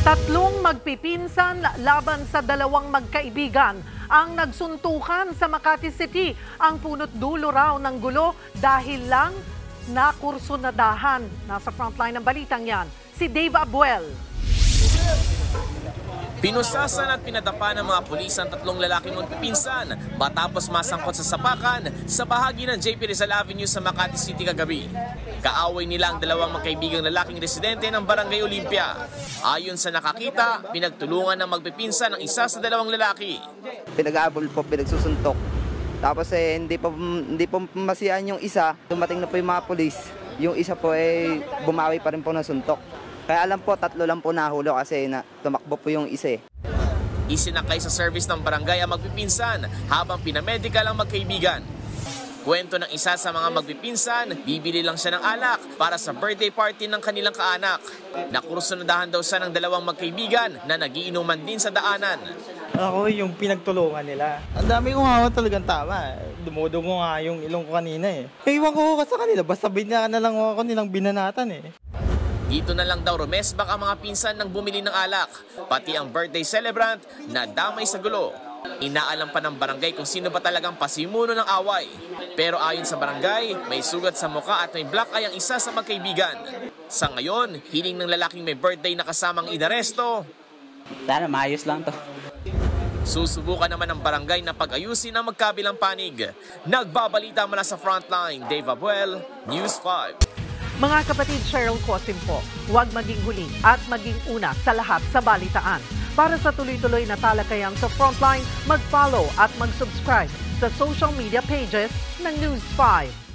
Tatlong magpipinsan laban sa dalawang magkaibigan ang nagsuntukan sa Makati City. Ang punot dulo raw ng gulo dahil lang nakursunadahan. Nasa frontline ng balitang yan, si Dave Abuel. Pinusasan at pinadapa ng mga pulis ang tatlong lalaking magpipinsan matapos masangkot sa sapakan sa bahagi ng JP Rizal Avenue sa Makati City kagabi. Kaaway nila ang dalawang magkaibigang lalaking residente ng Barangay Olympia. Ayon sa nakakita, pinagtulungan ng magpipinsan ang isa sa dalawang lalaki. Pinag-aabol po, pinagsusuntok. Tapos hindi po masiyan yung isa. Dumating na po yung mga pulis. Yung isa po bumawi pa rin po ng suntok. Kaya alam po, tatlo lang po nahulo kasi tumakbo po yung isa. Isinakay sa service ng barangay ang magpipinsan habang pinamedical ang magkaibigan. Kwento ng isa sa mga magpipinsan, bibili lang siya ng alak para sa birthday party ng kanilang kaanak. Nakursunadahan daw siya ng dalawang magkaibigan na nagiinuman din sa daanan. Ako yung pinagtulungan nila. Ang dami kong hawa talagang tama. Dumudungo nga yung ilong ko kanina eh. Iwan ko sa kanila, basta binaka na lang ako nilang binanatan eh. Dito na lang daw rumesbak ang mga pinsan nang bumili ng alak, pati ang birthday celebrant na damay sa gulo. Inaalam pa ng barangay kung sino ba talagang pasimuno ng away. Pero ayon sa barangay, may sugat sa muka at may black eye ang isa sa magkaibigan. Sa ngayon, hiling ng lalaking may birthday na kasamang inaresto. Sana maayos lang to. Susubukan naman ng barangay na pag-ayusin ang magkabilang panig. Nagbabalita mula sa frontline, Dave Abuel, News 5. Mga kapatid, Cheryl Cosim po, huwag maging huli at maging una sa lahat sa balitaan. Para sa tuloy-tuloy na talakayan sa Frontline, mag-follow at mag-subscribe sa social media pages ng News 5.